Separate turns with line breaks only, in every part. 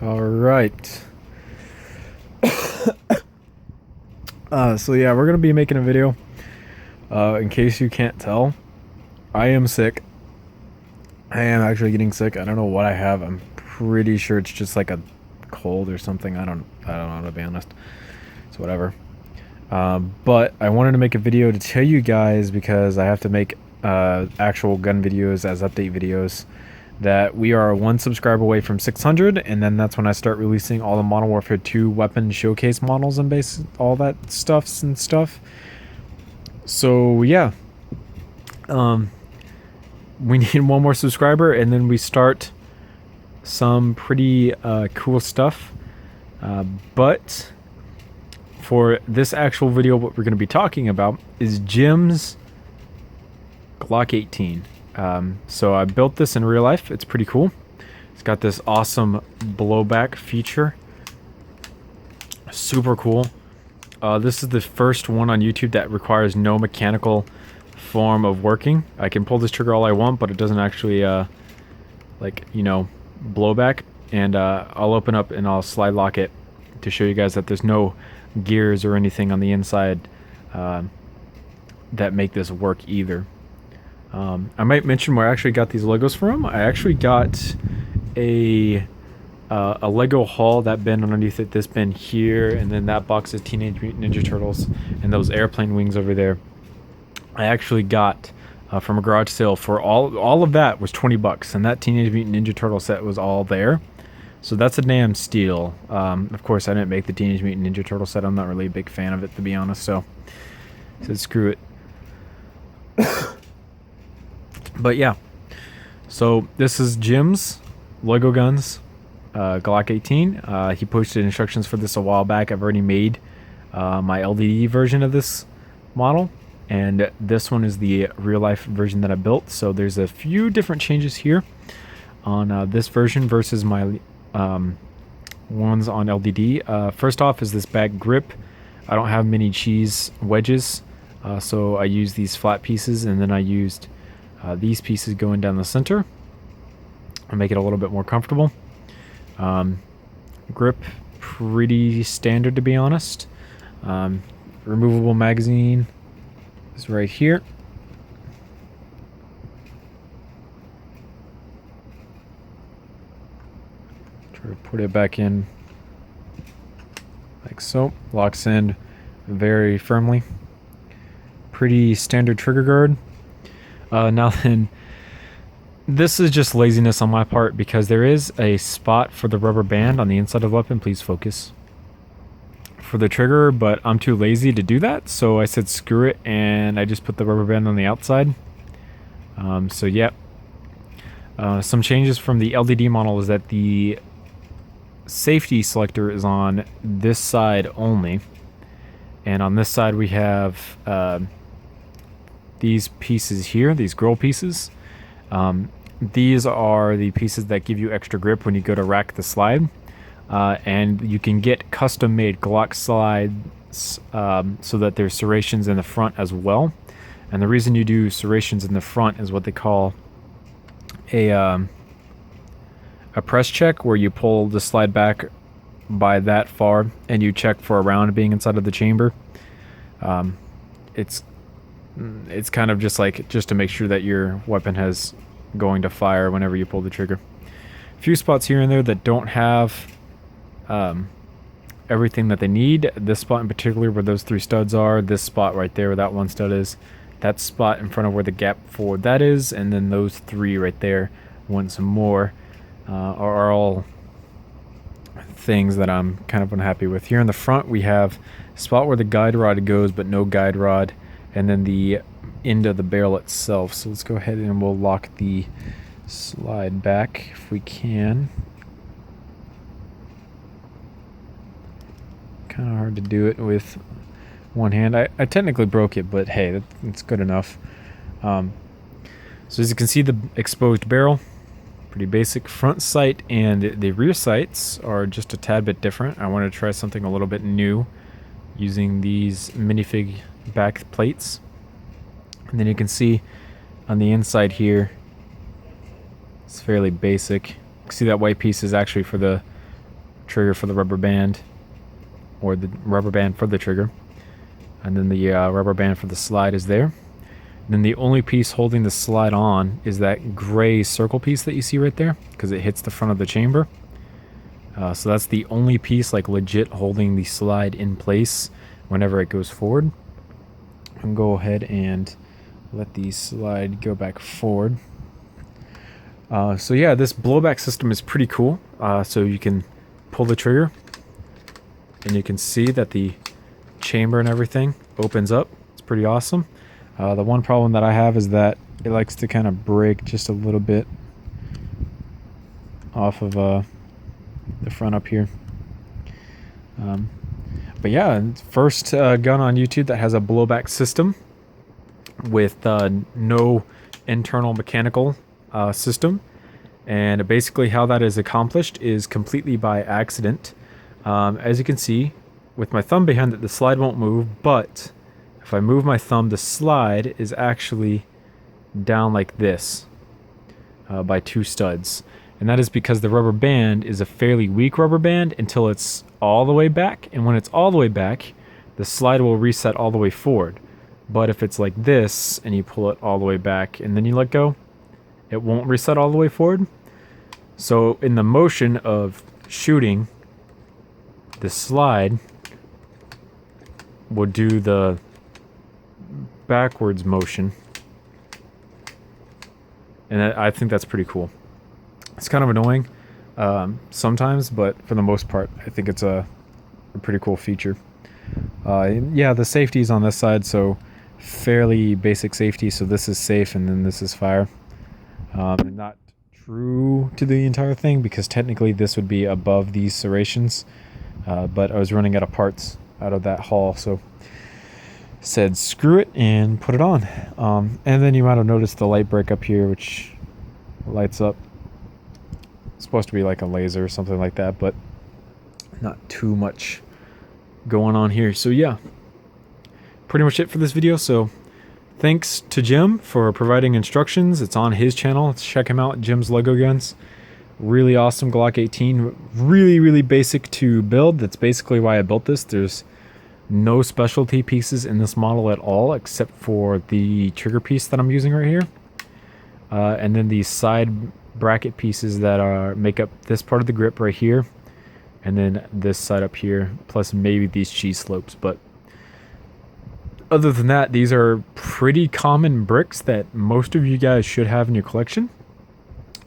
All right. So yeah, we're gonna be making a video. In case you can't tell, I am sick. I am actually getting sick. I don't know what I have. I'm pretty sure it's just like a cold or something. I don't know, to be honest. It's whatever. But I wanted to make a video to tell you guys, because I have to make actual gun videos as update videos, that we are 1 subscriber away from 600, and then that's when I start releasing all the Modern Warfare 2 weapon showcase models and all that stuff. So yeah, we need 1 more subscriber, and then we start some pretty cool stuff. But for this actual video, what we're going to be talking about is Jim's Glock 18. So I built this in real life. It's pretty cool. It's got this awesome blowback feature. Super cool. This is the first one on YouTube that requires no mechanical form of working. I can pull this trigger all I want, but it doesn't actually blowback. And I'll open up and I'll slide lock it to show you guys that there's no gears or anything on the inside that make this work either. I might mention where I actually got these Legos from. I actually got a Lego haul. That bin underneath it, this bin here, and then that box is Teenage Mutant Ninja Turtles, and those airplane wings over there. I actually got from a garage sale for all of that was 20 bucks, and that Teenage Mutant Ninja Turtle set was all there. So that's a damn steal. Of course, I didn't make the Teenage Mutant Ninja Turtle set. I'm not really a big fan of it, to be honest, so I said screw it. But yeah, so this is Jim's Lego Guns Glock 18. He posted instructions for this a while back. I've already made my LDD version of this model, and this one is the real life version that I built. So there's a few different changes here on this version versus my ones on LDD. First off is this back grip. I don't have many cheese wedges, so I used these flat pieces, and then I used these pieces going down the center and make it a little bit more comfortable. Grip, pretty standard, to be honest. Removable magazine is right here. Try to put it back in like so. Locks in very firmly. Pretty standard trigger guard. Now then, this is just laziness on my part, because there is a spot for the rubber band on the inside of the weapon. Please focus. For the trigger, but I'm too lazy to do that, so I said screw it, and I just put the rubber band on the outside. So yeah. Some changes from the LDD model is that the safety selector is on this side only, and on this side we have these pieces here, these grill pieces. These are the pieces that give you extra grip when you go to rack the slide. And you can get custom made Glock slides so that there's serrations in the front as well. And the reason you do serrations in the front is what they call a press check, where you pull the slide back by that far and you check for a round being inside of the chamber. It's kind of just to make sure that your weapon has going to fire whenever you pull the trigger. A few spots here and there that don't have everything that they need. This spot in particular, where those 3 studs are, this spot right there where that 1 stud is, that spot in front of where the gap for that is, and then those 3 right there, want some more, are all things that I'm kind of unhappy with. Here in the front we have a spot where the guide rod goes but no guide rod, and then the end of the barrel itself. So let's go ahead and we'll lock the slide back if we can. Kind of hard to do it with one hand. I technically broke it, but hey, it's good enough. So as you can see, the exposed barrel, pretty basic. Front sight and the rear sights are just a tad bit different. I want to try something a little bit new using these minifig back plates. And then you can see on the inside here, it's fairly basic. You can see that white piece is actually for the trigger for the rubber band, or the rubber band for the trigger, and then the rubber band for the slide is there. And then the only piece holding the slide on is that gray circle piece that you see right there, because it hits the front of the chamber. So that's the only piece like legit holding the slide in place whenever it goes forward. And go ahead and let the slide go back forward. So yeah, this blowback system is pretty cool. So you can pull the trigger and you can see that the chamber and everything opens up. It's pretty awesome. The one problem that I have is that it likes to kind of break just a little bit off of the front up here. But yeah, first gun on YouTube that has a blowback system with no internal mechanical system. And basically how that is accomplished is completely by accident. As you can see, with my thumb behind it, the slide won't move, but if I move my thumb, the slide is actually down like this by 2 studs. And that is because the rubber band is a fairly weak rubber band until it's all the way back. And when it's all the way back, the slide will reset all the way forward. But if it's like this and you pull it all the way back and then you let go, it won't reset all the way forward. So in the motion of shooting, the slide will do the backwards motion. And I think that's pretty cool. It's kind of annoying sometimes, but for the most part, I think it's a pretty cool feature. Yeah, the safety is on this side, so fairly basic safety. So this is safe, and then this is fire. Not true to the entire thing, because technically this would be above these serrations. But I was running out of parts out of that haul, so said screw it and put it on. And then you might have noticed the light break up here, which lights up. It's supposed to be like a laser or something like that, but not too much going on here. So yeah, pretty much it for this video. So thanks to Jim for providing instructions. It's on his channel. Let's check him out, Jim's Lego Guns. Really awesome Glock 18. Really basic to build. That's basically why I built this. There's no specialty pieces in this model at all, except for the trigger piece that I'm using right here. And then these side bracket pieces that make up this part of the grip right here, and then this side up here, plus maybe these cheese slopes. But other than that, these are pretty common bricks that most of you guys should have in your collection,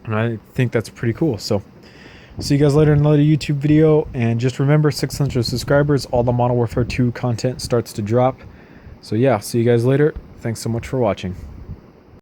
and I think that's pretty cool. So see you guys later in another YouTube video, and just remember, 600 subscribers, all the Modern Warfare 2 content starts to drop. So yeah, see you guys later. Thanks so much for watching.